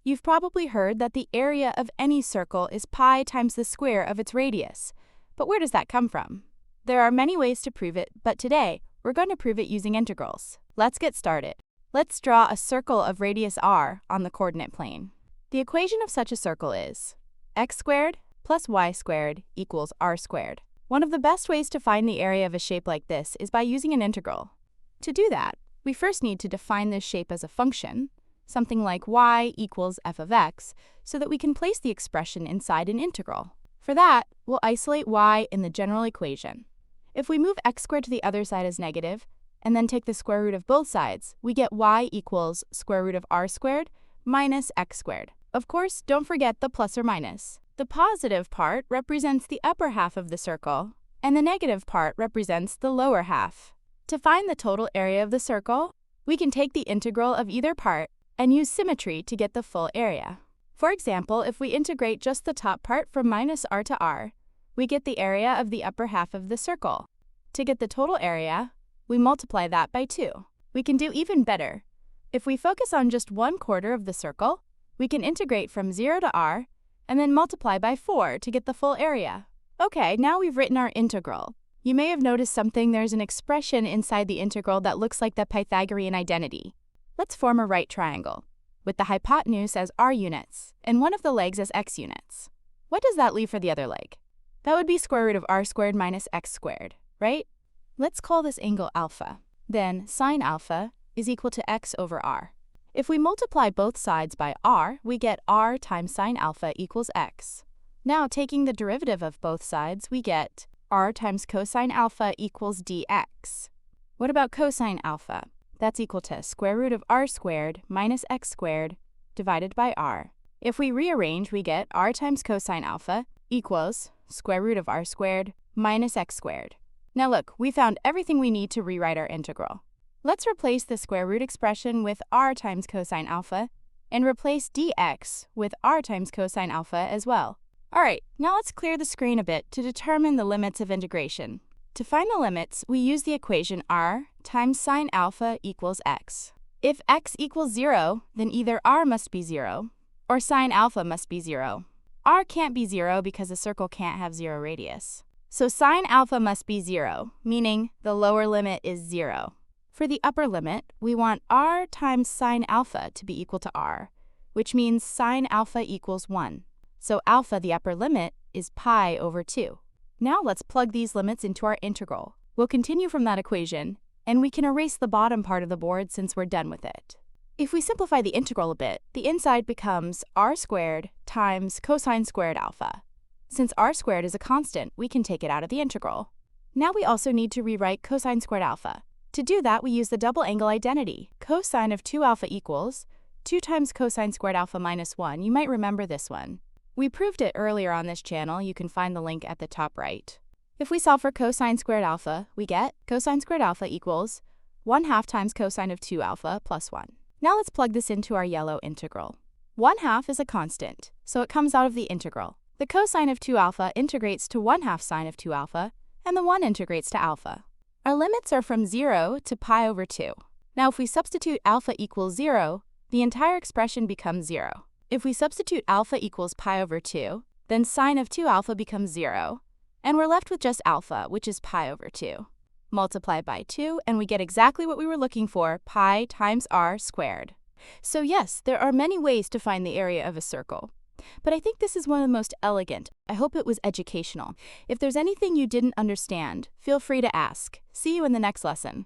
You've probably heard that the area of any circle is pi times the square of its radius. But where does that come from? There are many ways to prove it, but today, we're going to prove it using integrals. Let's get started. Let's draw a circle of radius r on the coordinate plane. The equation of such a circle is x squared plus y squared equals r squared. One of the best ways to find the area of a shape like this is by using an integral. To do that, we first need to define this shape as a function, something like y equals f of x, so that we can place the expression inside an integral. For that, we'll isolate y in the general equation. If we move x squared to the other side as negative, and then take the square root of both sides, we get y equals square root of r squared minus x squared. Of course, don't forget the plus or minus. The positive part represents the upper half of the circle, and the negative part represents the lower half. To find the total area of the circle, we can take the integral of either part and use symmetry to get the full area. For example, if we integrate just the top part from minus r to r, we get the area of the upper half of the circle. To get the total area, we multiply that by 2. We can do even better. If we focus on just 1/4 of the circle, we can integrate from 0 to r and then multiply by 4 to get the full area. Okay, now we've written our integral. You may have noticed something. There's an expression inside the integral that looks like the Pythagorean identity. Let's form a right triangle, with the hypotenuse as r units and one of the legs as x units. What does that leave for the other leg? That would be square root of r squared minus x squared, right? Let's call this angle alpha. Then sine alpha is equal to x over r. If we multiply both sides by r, we get r times sine alpha equals x. Now, taking the derivative of both sides, we get r times cosine alpha equals dx. What about cosine alpha? That's equal to square root of r squared minus x squared divided by r. If we rearrange, we get r times cosine alpha equals square root of r squared minus x squared. Now look, we found everything we need to rewrite our integral. Let's replace the square root expression with r times cosine alpha and replace dx with r times cosine alpha as well. Alright, now let's clear the screen a bit to determine the limits of integration. To find the limits, we use the equation r times sine alpha equals x. If x equals 0, then either r must be 0 or sine alpha must be 0. R can't be 0 because a circle can't have 0 radius. So sine alpha must be 0, meaning the lower limit is 0. For the upper limit, we want r times sine alpha to be equal to r, which means sine alpha equals 1. So alpha, the upper limit, is pi over 2. Now let's plug these limits into our integral. We'll continue from that equation, and we can erase the bottom part of the board since we're done with it. If we simplify the integral a bit, the inside becomes r squared times cosine squared alpha. Since r squared is a constant, we can take it out of the integral. Now we also need to rewrite cosine squared alpha. To do that, we use the double angle identity. Cosine of 2 alpha equals 2 times cosine squared alpha minus 1. You might remember this one. We proved it earlier on this channel. You can find the link at the top right. If we solve for cosine squared alpha, we get cosine squared alpha equals 1/2 times cosine of 2 alpha plus 1. Now let's plug this into our yellow integral. 1/2 is a constant, so it comes out of the integral. The cosine of 2 alpha integrates to 1/2 sine of 2 alpha, and the 1 integrates to alpha. Our limits are from 0 to pi over 2. Now if we substitute alpha equals 0, the entire expression becomes 0. If we substitute alpha equals pi over 2, then sine of 2 alpha becomes 0, and we're left with just alpha, which is pi over 2. Multiply by 2, and we get exactly what we were looking for, pi times r squared. So yes, there are many ways to find the area of a circle. But I think this is one of the most elegant. I hope it was educational. If there's anything you didn't understand, feel free to ask. See you in the next lesson.